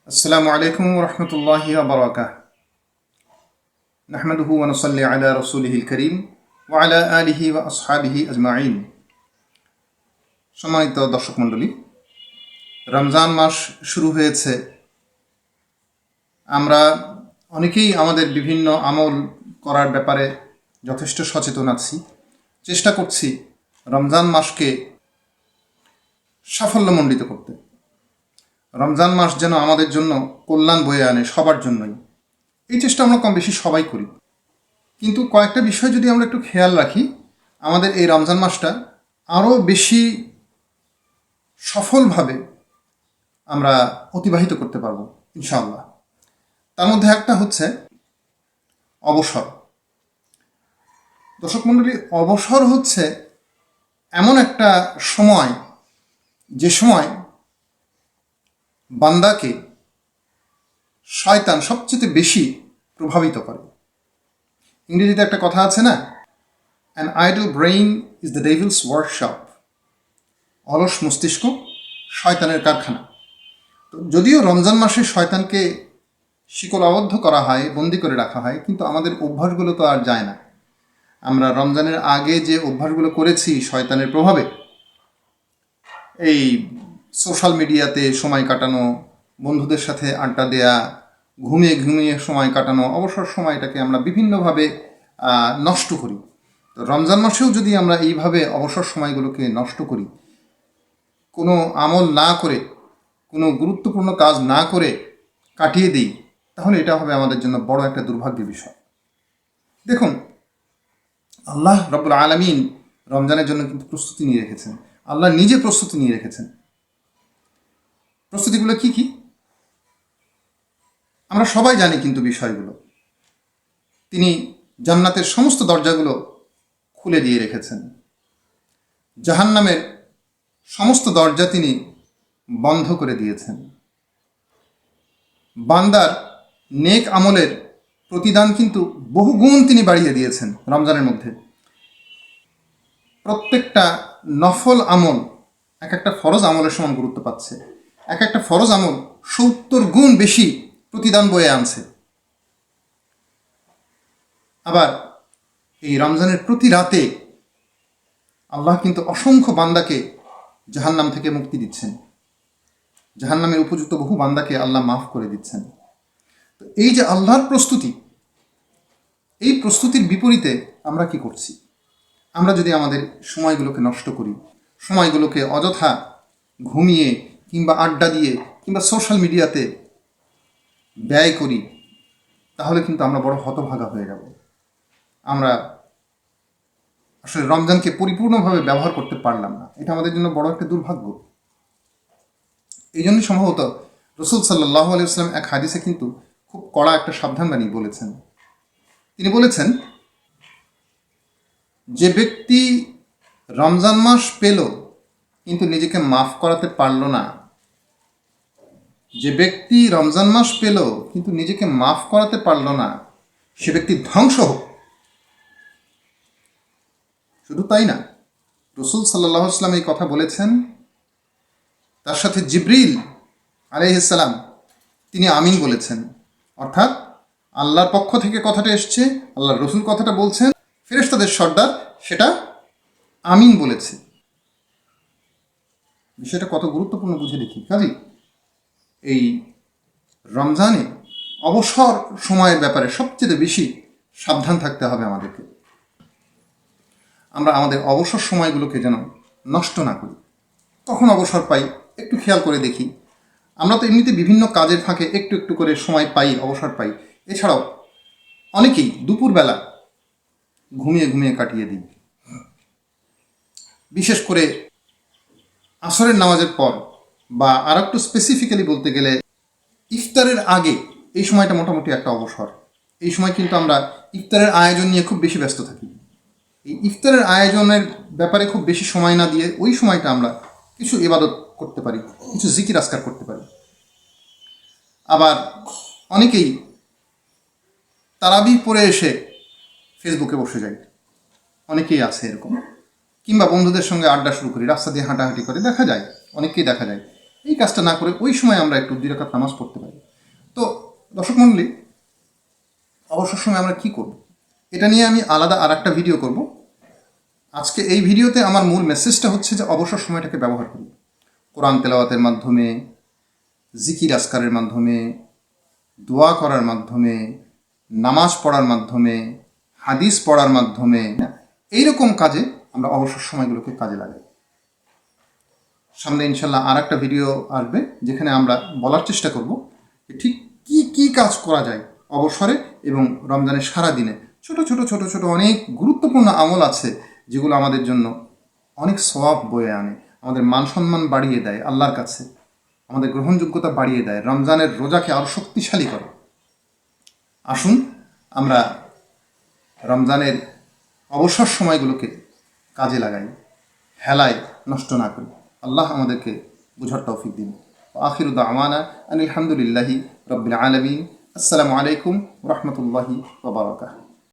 আসসালামু আলাইকুম রহমতুল্লাহি বারাকাতুহু নাহমাদুহু ওয়া নুসাল্লি আলা রাসূলিহিল কারীম ওয়া আলা আলিহি ওয়া আসহাবিহি আজমাইন। সম্মানিত দর্শক মণ্ডলী, রমজান মাস শুরু হয়েছে। আমরা অনেকেই আমাদের বিভিন্ন আমল করার ব্যাপারে যথেষ্ট সচেতন আছি। চেষ্টা করছি রমজান মাসকে সাফল্যমণ্ডিত করতে। রমজান মাস যেন আমাদের জন্য কল্যাণ বয়ে আনে, সবার জন্যই। এই চেষ্টা আমরা কম বেশি সবাই করি, কিন্তু কয়েকটা বিষয় যদি আমরা একটু খেয়াল রাখি, আমাদের এই রমজান মাসটা আরও বেশি সফলভাবে আমরা অতিবাহিত করতে পারবো ইনশাআল্লাহ। তার মধ্যে একটা হচ্ছে অবসর। দর্শক মণ্ডলী, অবসর হচ্ছে এমন একটা সময় যে সময় বান্দাকে শয়তান সবচেয়ে বেশি প্রভাবিত করে। ইংরেজিতে একটা কথা আছে না, an idol brain is the Devil's workshop. অলস মস্তিষ্ক শয়তানের কারখানা। তো যদিও রমজান মাসে শয়তানকে শিকলাবদ্ধ করা হয়, বন্দি করে রাখা হয়, কিন্তু আমাদের অভ্যাসগুলো তো আর যায় না। আমরা রমজানের আগে যে অভ্যাসগুলো করেছি শয়তানের প্রভাবে, এই সোশ্যাল মিডিয়াতে সময় কাটানো, বন্ধুদের সাথে আড্ডা দেয়া, ঘুমিয়ে ঘুমিয়ে সময় কাটানো, অবসর সময়টাকে আমরা বিভিন্নভাবে নষ্ট করি। তো রমজান মাসেও যদি আমরা এইভাবে অবসর সময়গুলোকে নষ্ট করি, কোনো আমল না করে, কোনো গুরুত্বপূর্ণ কাজ না করে কাটিয়ে দিই, তাহলে এটা হবে আমাদের জন্য বড় একটা দুর্ভাগ্যের বিষয়। দেখুন, আল্লাহ রব্বুল আলামিন রমজানের জন্য কিন্তু প্রস্তুতি নিয়ে রেখেছেন। আল্লাহ নিজে প্রস্তুতি নিয়ে রেখেছেন। প্রস্তুতিগুলো কি কি আমরা সবাই জানি, কিন্তু বিষয়গুলো তিনি জান্নাতের সমস্ত দরজাগুলো খুলে দিয়ে রেখেছেন। জাহান্নামের সমস্ত দরজা তিনি বন্ধ করে দিয়েছেন। বান্দার নেক আমলের প্রতিদান কিন্তু বহুগুণ তিনি বাড়িয়ে দিয়েছেন রমজানের মধ্যে। প্রত্যেকটা নফল আমল এক একটা ফরজ আমলের সমান গুরুত্ব পাচ্ছে। এক একটা ফরজ আমল 70 গুণ বেশি প্রতিদান বয়ে আনছে। আবার এই রমজানের প্রতি রাতে আল্লাহ কিন্তু অসংখ্য বান্দাকে জাহান্নাম থেকে মুক্তি দিচ্ছেন। জাহান্নামের উপযুক্ত বহু বান্দাকে আল্লাহ মাফ করে দিচ্ছেন। তো এই যে আল্লাহর প্রস্তুতি, এই প্রস্তুতির বিপরীতে আমরা কি করছি? আমরা যদি আমাদের সময়গুলোকে নষ্ট করি, সময়গুলোকে অযথা ঘুমিয়ে কিংবা আড্ডা দিয়ে কিংবা সোশ্যাল মিডিয়াতে ব্যয় করি, তাহলে কিন্তু আমরা বড় হতভাগা হয়ে যাব। আমরা আসলে রমজানকে পরিপূর্ণভাবে ব্যবহার করতে পারলাম না। এটা আমাদের জন্য বড় একটা দুর্ভাগ্য। এই জন্য সম্ভবত রাসূল সাল্লাল্লাহু আলাইহি ওয়াসাল্লাম এক হাদিসে কিন্তু খুব কড়া একটা সাবধানবাণী বলেছেন। তিনি বলেছেন, যে ব্যক্তি রমজান মাস পেল কিন্তু নিজেকে মাফ করাতে পারল না, যে ব্যক্তি রমজান মাস পেল কিন্তু নিজেকে মাফ করাতে পারল না, সে ব্যক্তি ধ্বংস হোক। শুধু তাই না, রাসূল সাল্লাল্লাহু আলাইহি ওয়াসাল্লাম এই কথা বলেছেন, তার সাথে জিবরিল আলাইহিস সালাম তিনি আমিন বলেছেন। অর্থাৎ আল্লাহর পক্ষ থেকে কথাটা এসছে, আল্লাহর রাসূল কথাটা বলছেন, ফেরেশতাদের সর্দার সেটা আমিন বলেছে। বিষয়টা কত গুরুত্বপূর্ণ বুঝে দেখি। কাজেই এই রমজানে অবসর সময়ের ব্যাপারে সবচেয়ে বেশি সাবধান থাকতে হবে আমাদেরকে। আমরা আমাদের অবসর সময়গুলোকে যেন নষ্ট না করি। কখন অবসর পাই একটু খেয়াল করে দেখি। আমরা তো এমনিতে বিভিন্ন কাজের ফাঁকে একটু একটু করে সময় পাই, অবসর পাই। এছাড়াও অনেকেই দুপুরবেলা ঘুমিয়ে ঘুমিয়ে কাটিয়ে দিই। বিশেষ করে আসরের নামাজের পর, বা আর একটু স্পেসিফিক্যালি বলতে গেলে ইফতারের আগে, এই সময়টা মোটামুটি একটা অবসর। এই সময় কিন্তু আমরা ইফতারের আয়োজন নিয়ে খুব বেশি ব্যস্ত থাকি। এই ইফতারের আয়োজনের ব্যাপারে খুব বেশি সময় না দিয়ে ওই সময়টা আমরা কিছু ইবাদত করতে পারি, কিছু জিকির আজকার করতে পারি। আবার অনেকেই তারাবিহ পড়ে এসে ফেসবুকে বসে যায়, অনেকেই আছে এরকম। কিংবা বন্ধুদের সঙ্গে আড্ডা শুরু করি, রাস্তা দিয়ে হাঁটাহাঁটি করে দেখা যায়, অনেককেই দেখা যায়। এই কাজটা না করে ওই সময় আমরা একটু 2 রাকাত নামাজ পড়তে পারি। তো দর্শক মণ্ডলী, অবসর সময় আমরা কি করব, এটা নিয়ে আমি আলাদা আর একটা ভিডিও করব। আজকে এই ভিডিওতে আমার মূল মেসেজটা হচ্ছে যে অবসর সময়টাকে ব্যবহার করি কোরআন তেলাওয়াতের মাধ্যমে, জিকির আসকারের মাধ্যমে, দোয়া করার মাধ্যমে, নামাজ পড়ার মাধ্যমে, হাদিস পড়ার মাধ্যমে, এইরকম কাজে আমরা অবসর সময়গুলোকে কাজে লাগাই। সামনে ইনশাল্লাহ আর একটা ভিডিও আসবে যেখানে আমরা বলার চেষ্টা করব ঠিক কি কি কাজ করা যায় অবসরে এবং রমজানের সারা দিনে। ছোট ছোট ছোট ছোট অনেক গুরুত্বপূর্ণ আমল আছে যেগুলো আমাদের জন্য অনেক সওয়াব বয়ে আনে, আমাদের মান সম্মান বাড়িয়ে দেয় আল্লাহর কাছে, আমাদের গ্রহণযোগ্যতা বাড়িয়ে দেয়, রমজানের রোজাকে আরও শক্তিশালী করে। আসুন আমরা রমজানের অবসর সময়গুলোকে কাজে লাগাই, হেলায় নষ্ট না করি। আল্লাহ আমাদেরকে বুঝার তৌফিক দিন। আখিরু দাওয়ানা আলহামদুলিল্লাহি রাব্বিল আলামিন। আসসালামু আলাইকুম ওয়া রাহমাতুল্লাহি ওয়া বারাকাতুহু।